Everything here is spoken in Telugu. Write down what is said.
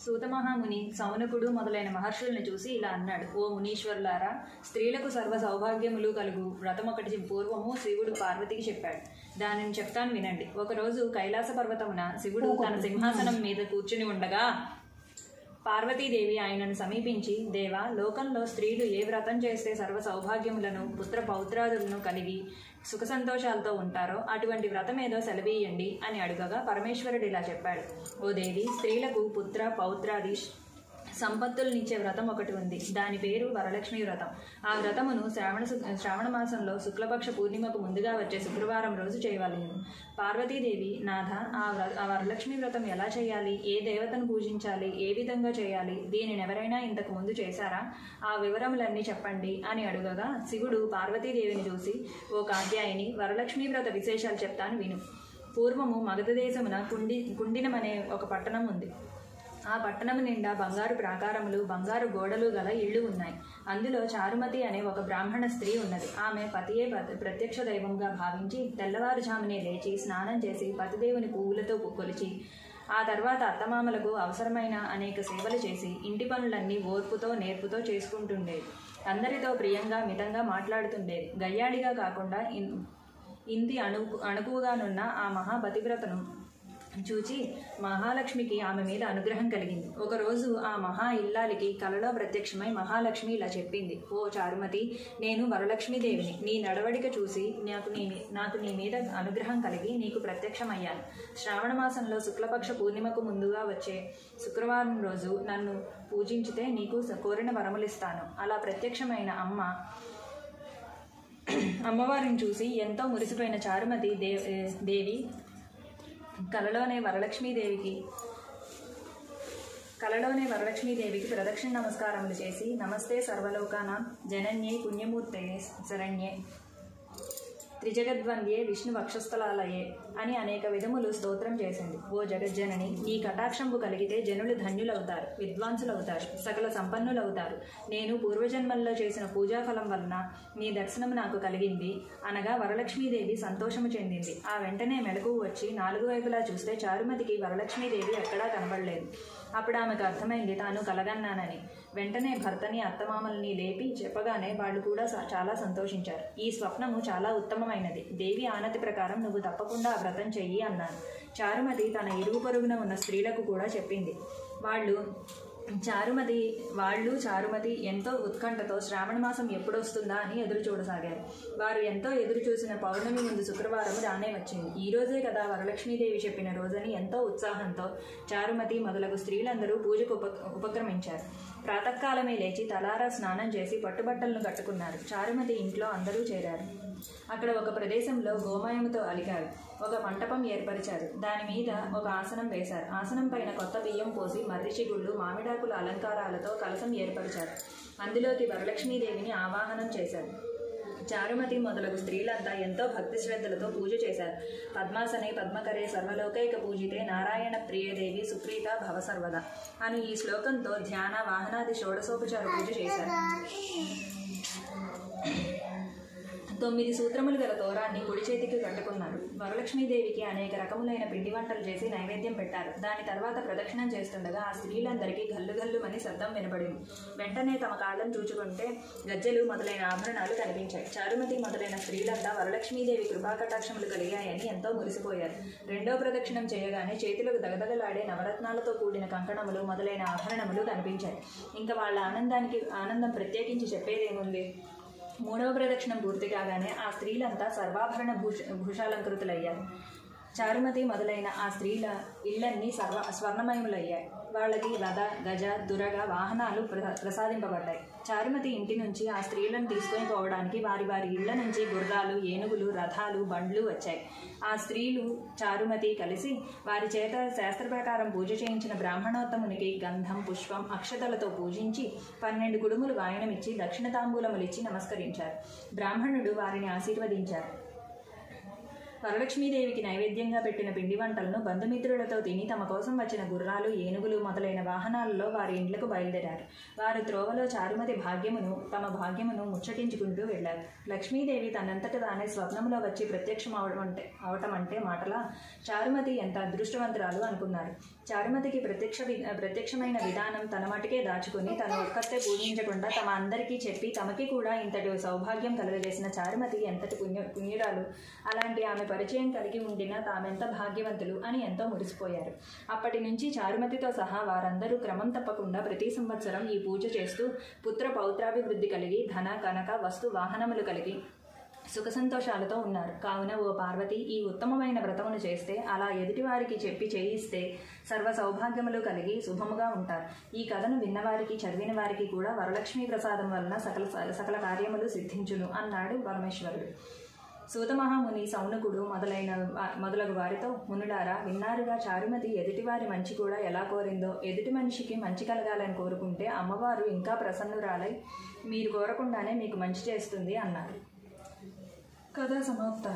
సూతమహాముని సౌనకుడు మొదలైన మహర్షుల్ని చూసి ఇలా అన్నాడు: ఓ మునీశ్వరులారా, స్త్రీలకు సర్వ సౌభాగ్యములు కలుగు వ్రతం ఒకటి పూర్వము శివుడు పార్వతికి చెప్పాడు. దానిని చెప్తాను వినండి. ఒకరోజు కైలాస పర్వతమున శివుడు తన సింహాసనం మీద కూర్చుని ఉండగా పార్వతీదేవి ఆయనను సమీపించి, దేవా, లోకంలో స్త్రీలు ఏ వ్రతం చేస్తే సర్వ సౌభాగ్యములను పుత్ర పౌత్రాదులను కలిగి సుఖ సంతోషాలతో ఉంటారో అటువంటి వ్రతం ఏదో సెలవీయండి అని అడుగగా పరమేశ్వరుడు ఇలా చెప్పాడు: ఓ దేవి, స్త్రీలకు పుత్ర పౌత్రాది సంపత్తులనిచ్చే వ్రతం ఒకటి ఉంది. దాని పేరు వరలక్ష్మి వ్రతం. ఆ వ్రతమును శ్రావణ మాసంలో శుక్లపక్ష పూర్ణిమకు ముందుగా వచ్చే శుక్రవారం రోజు చేయవలెను. పార్వతీదేవి, నాథ, ఆ వరలక్ష్మి వ్రతం ఎలా చేయాలి? ఏ దేవతను పూజించాలి? ఏ విధంగా చేయాలి? దీనిని ఎవరైనా ఇంతకు ముందు చేశారా? ఆ వివరములన్నీ చెప్పండి అని అడుగగా శివుడు పార్వతీదేవిని చూసి, ఓ కాత్యాయని, వరలక్ష్మి వ్రత విశేషాలు చెప్తాను విను. పూర్వము మగధ దేశమున కుండినమనే ఒక పట్టణం ఉంది. ఆ పట్టణము నిండా బంగారు ప్రాకారములు, బంగారు గోడలు గల ఇళ్ళు ఉన్నాయి. అందులో చారుమతి అనే ఒక బ్రాహ్మణ స్త్రీ ఉన్నది. ఆమె పతియే ప్రత్యక్ష దైవంగా భావించి తెల్లవారుజామునే లేచి స్నానం చేసి పతిదేవుని పువ్వులతో కొలిచి ఆ తర్వాత అత్తమామలకు అవసరమైన అనేక సేవలు చేసి ఇంటి పనులన్నీ ఓర్పుతో నేర్పుతో చేసుకుంటుండేది. అందరితో ప్రియంగా మితంగా మాట్లాడుతుండేది. గయ్యాడిగా కాకుండా ఇంటి అణుకువగానున్న ఆ మహాపతివ్రతను చూచి మహాలక్ష్మికి ఆమె మీద అనుగ్రహం కలిగింది. ఒకరోజు ఆ మహా ఇల్లాలికి కలలో ప్రత్యక్షమై మహాలక్ష్మి ఇలా చెప్పింది: ఓ చారుమతి, నేను వరలక్ష్మీదేవిని. నీ నడవడిక చూసి నాకు నీ మీద అనుగ్రహం కలిగి నీకు ప్రత్యక్షమయ్యాను. శ్రావణ మాసంలో శుక్లపక్ష పూర్ణిమకు ముందుగా వచ్చే శుక్రవారం రోజు నన్ను పూజించితే నీకు కోరిన వరములిస్తాను. అలా ప్రత్యక్షమైన అమ్మవారిని చూసి ఎంతో మురిసిపోయిన చారుమతి దేవి కలలోనే వరలక్ష్మీదేవికి ప్రదక్షిణ నమస్కారములు చేసి, నమస్తే సర్వలోకానాం జనన్యే పుణ్యమూర్తయే శరణ్యే త్రిజగద్వంద్యే విష్ణు వక్షస్థలాలయే అని అనేక విధములు స్తోత్రం చేసింది. ఓ జగజ్జనని, నీ కటాక్షంపు కలిగితే జనులు ధన్యులవుతారు, విద్వాంసులవుతారు, సకల సంపన్నులవుతారు. నేను పూర్వజన్మల్లో చేసిన పూజాఫలం వలన నీ దర్శనం నాకు కలిగింది అనగా వరలక్ష్మీదేవి సంతోషము చెందింది. ఆ వెంటనే మెలకువ వచ్చి నాలుగు వైపులా చూస్తే చారుమతికి వరలక్ష్మీదేవి ఎక్కడా కనబడలేదు. అప్పుడు ఆమెకు అర్థమైంది తాను కలగన్నానని. వెంటనే భర్తని అత్తమామల్ని లేపి చెప్పగానే వాళ్ళు కూడా చాలా సంతోషించారు. ఈ స్వప్నము చాలా ఉత్తమమైనది. దేవి ఆనతి ప్రకారం నువ్వు తప్పకుండా ఆ వ్రతం చెయ్యి అన్నాను. చారుమతి తన ఇరుగు పొరుగున ఉన్న స్త్రీలకు కూడా చెప్పింది. చారుమతి ఎంతో ఉత్కంఠతో శ్రావణ మాసం ఎప్పుడొస్తుందా అని ఎదురు చూడసాగారు. వారు ఎంతో ఎదురు చూసిన పౌర్ణమి ముందు శుక్రవారం రానే వచ్చింది. ఈ రోజే కదా వరలక్ష్మీదేవి చెప్పిన రోజని ఎంతో ఉత్సాహంతో చారుమతి మొదలగు స్త్రీలందరూ పూజకు ఉపక్రమించారు. ప్రాతకాలమే లేచి తలారా స్నానం చేసి పట్టుబట్టలను కట్టుకున్నారు. చారుమతి ఇంట్లో అందరూ చేరారు. అక్కడ ఒక ప్రదేశంలో గోమయముతో అలికారు. ఒక మంటపం ఏర్పరిచారు. దాని మీద ఒక ఆసనం వేశారు. ఆసనం పైన కొత్త బియ్యం పోసి మర్రిచిగుళ్ళు, మామిడాకుల అలంకారాలతో కలశం ఏర్పరిచారు. అందులోకి వరలక్ష్మీదేవిని ఆవాహనం చేశారు. చారుమతి మొదలగు స్త్రీలంతా ఎంతో భక్తి శ్రద్ధలతో పూజ చేశారు. పద్మాసనే పద్మకరే సర్వలోకైక పూజితే నారాయణ ప్రియదేవి సుప్రీత భవ సర్వదా అని ఈ శ్లోకంతో ధ్యాన వాహనాది షోడశోపచార పూజ చేశారు. 9 సూత్రములు గల తోరాన్ని కుడి చేతికి కట్టుకున్నారు. వరలక్ష్మీదేవికి అనేక రకములైన పిండి వంటలు చేసి నైవేద్యం పెట్టారు. దాని తర్వాత ప్రదక్షిణం చేస్తుండగా ఆ స్త్రీలందరికీ గల్లుగల్లుమని శబ్దం వినపడింది. వెంటనే తమ కాళ్ళను చూచుకుంటే గజ్జెలు మొదలైన ఆభరణాలు కనిపించాయి. చారుమతి మొదలైన స్త్రీలంతా వరలక్ష్మీదేవి కృపాకటాక్షములు కలిగాయని ఎంతో మురిసిపోయారు. రెండో ప్రదక్షిణం చేయగానే చేతులకు దగదగలాడే నవరత్నాలతో కూడిన కంకణములు మొదలైన ఆభరణములు కనిపించాయి. ఇంకా వాళ్ళ ఆనందం ప్రత్యేకించి చెప్పేదేముంది. మూడవ ప్రదక్షిణం పూర్తి కాగానే ఆ స్త్రీలంతా సర్వాభరణ భూషాలంకృతులయ్యారు. చారుమతి మొదలైన ఆ స్త్రీల ఇళ్లన్నీ స్వర్ణమయములయ్యాయి. వాళ్ళకి రథ, గజ, దురగ వాహనాలు ప్రసాదింపబడ్డాయి. చారుమతి ఇంటి నుంచి ఆ స్త్రీలను తీసుకొని పోవడానికి వారి ఇళ్ల నుంచి గుర్రాలు, ఏనుగులు, రథాలు, బండ్లు వచ్చాయి. ఆ స్త్రీలు చారుమతి కలిసి వారి చేత శాస్త్ర ప్రకారం పూజ చేయించిన బ్రాహ్మణోత్తమునికి గంధం, పుష్పం, అక్షతలతో పూజించి 12 కుడుములు వాయనమిచ్చి దక్షిణ తాంబూలములిచ్చి నమస్కరించారు. బ్రాహ్మణుడు వారిని ఆశీర్వదించారు. వరలక్ష్మీదేవికి నైవేద్యంగా పెట్టిన పిండి వంటలను బంధుమిత్రులతో తిని తమ కోసం వచ్చిన గుర్రాలు, ఏనుగులు మొదలైన వాహనాలలో వారి ఇండ్లకు బయలుదేరారు. వారు త్రోవలో చారుమతి తమ భాగ్యమును ముచ్చటించుకుంటూ వెళ్లారు. లక్ష్మీదేవి తనంతట తానే స్వప్నంలో వచ్చి ప్రత్యక్షం అవటం అంటే మాటలా? చారుమతి ఎంత అదృష్టవంతురాలు అనుకున్నారు. చారుమతికి ప్రత్యక్షమైన విధానం తన మటుకే దాచుకుని తను ఒక్కతే పూజించకుండా తమ అందరికీ చెప్పి తమకి కూడా ఇంతటి సౌభాగ్యం కలుగజేసిన చారుమతి ఎంతటి పుణ్యురాలు, అలాంటి ఆమె పరిచయం కలిగి ఉండినా తామెంత భాగ్యవంతులు అని ఎంతో మురిసిపోయారు. అప్పటి నుంచి చారుమతితో సహా వారందరూ క్రమం తప్పకుండా ప్రతి సంవత్సరం ఈ పూజ చేస్తూ పుత్ర పౌత్రాభివృద్ధి కలిగి ధన కనక వస్తు వాహనములు కలిగి సుఖ సంతోషాలతో ఉన్నారు. కావున ఓ పార్వతి, ఈ ఉత్తమమైన వ్రతమును చేస్తే, అలా ఎదుటివారికి చెప్పి చేయిస్తే సర్వ సౌభాగ్యములు కలిగి శుభముగా ఉంటారు. ఈ కథను విన్నవారికి, చదివిన వారికి కూడా వరలక్ష్మీ ప్రసాదం వలన సకల కార్యములు సిద్ధించును అన్నాడు పరమేశ్వరుడు. సూతమహాముని, సౌనకుడు మొదలగు వారితో, మునులారా, విన్నారుగా చారుమతి ఎదుటివారి మంచి కూడా ఎలా కోరిందో. ఎదుటి మనిషికి మంచి కలగాలని కోరుకుంటే అమ్మవారు ఇంకా ప్రసన్నురాలై మీరు కోరకుండానే మీకు మంచి చేస్తుంది అన్నారు. కథ సమాప్త.